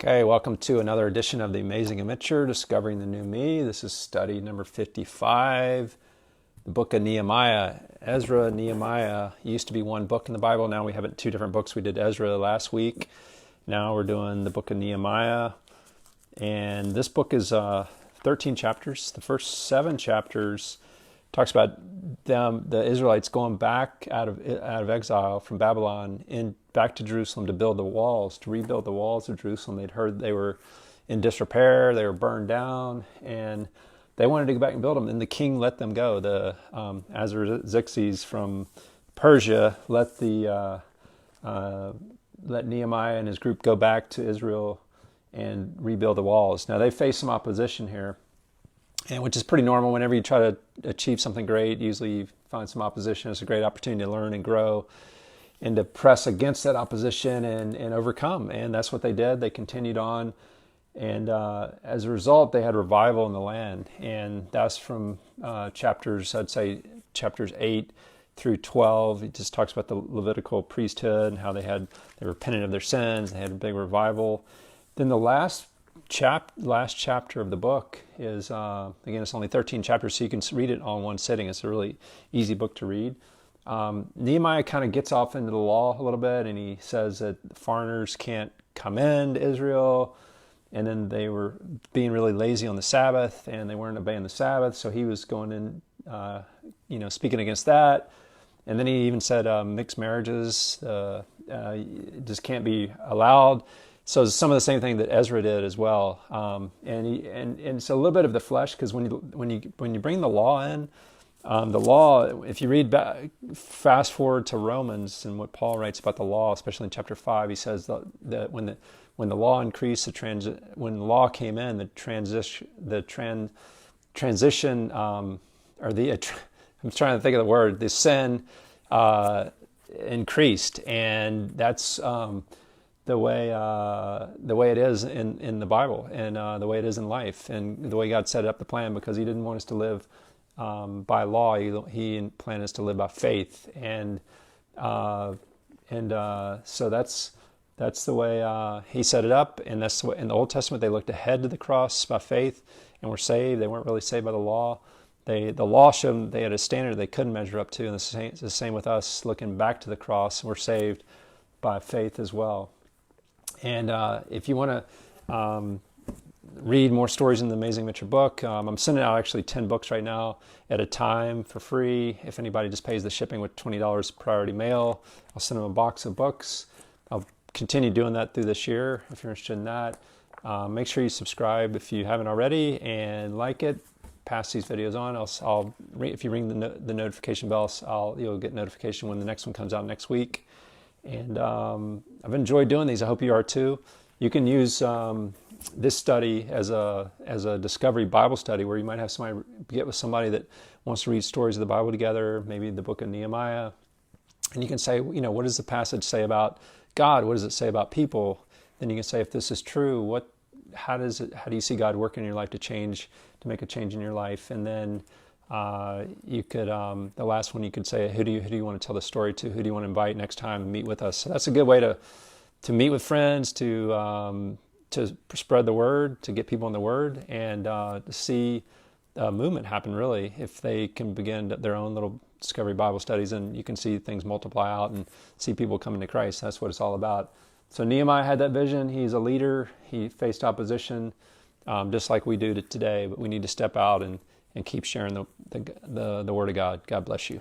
Okay, welcome to another edition of The Amazing Amateur, Discovering the New Me. This is study number 55, the Book of Nehemiah. Ezra, Nehemiah used to be one book in the Bible. Now we have it in two different books. We did Ezra last week. Now we're doing the Book of Nehemiah. And this book is 13 chapters. The first 7 chapters talks about them, the Israelites going back out of exile from Babylon back to Jerusalem to build the walls, to rebuild the walls of Jerusalem. They'd heard they were in disrepair, they were burned down, and they wanted to go back and build them. And the king let them go. The Artaxerxes from Persia let Nehemiah and his group go back to Israel and rebuild the walls. Now they face some opposition here, and which is pretty normal. Whenever you try to achieve something great, usually you find some opposition. It's a great opportunity to learn and grow and to press against that opposition and overcome. And that's what they did. They continued on. And as a result, they had revival in the land. And that's from chapters 8 through 12. It just talks about the Levitical priesthood and how they repented of their sins. They had a big revival. Then the last chapter of the book is, again, it's only 13 chapters, so you can read it all in one sitting. It's a really easy book to read. Nehemiah kind of gets off into the law a little bit, and he says that foreigners can't come into Israel, and then they were being really lazy on the Sabbath, and they weren't obeying the Sabbath, so he was going in, speaking against that. And then he even said mixed marriages just can't be allowed. So it's some of the same thing that Ezra did as well, and it's a little bit of the flesh, because when you bring the law in, the law, if you read back, fast forward to Romans and what Paul writes about the law, especially in chapter 5, he says that when the law increased, when the law came in, I'm trying to think of the word, the sin increased, and that's the way it is in the Bible, and the way it is in life, and the way God set up the plan, because He didn't want us to live by law. He planned us to live by faith, and so that's the way He set it up. And that's the way, in the Old Testament, they looked ahead to the cross by faith and were saved. They weren't really saved by the law. The law showed them they had a standard they couldn't measure up to, and it's the same with us. Looking back to the cross, we're saved by faith as well. And if you want to read more stories in the Amazing Amateur book, I'm sending out actually 10 books right now at a time for free. If anybody just pays the shipping with $20 priority mail, I'll send them a box of books. I'll continue doing that through this year if you're interested in that. Make sure you subscribe if you haven't already, and like it. Pass these videos on. If you ring the notification bell, you'll get notification when the next one comes out next week. And I've enjoyed doing these. I hope you are too. You can use this study as a discovery Bible study, where you might have get with somebody that wants to read stories of the Bible together, maybe the Book of Nehemiah, and you can say, what does the passage say about God? What does it say about people? Then you can say, if this is true, how do you see God working in your life to make a change in your life? And then you could, the last one, you could say, who do you want to tell the story to? Who do you want to invite next time and meet with us? So that's a good way to meet with friends, to spread the word, to get people in the word, and to see a movement happen, really. If they can begin their own little discovery Bible studies, and you can see things multiply out and see people coming to Christ. That's what it's all about. So Nehemiah had that vision. He's a leader. He faced opposition, just like we do today, but we need to step out and keep sharing the Word of God. God bless you.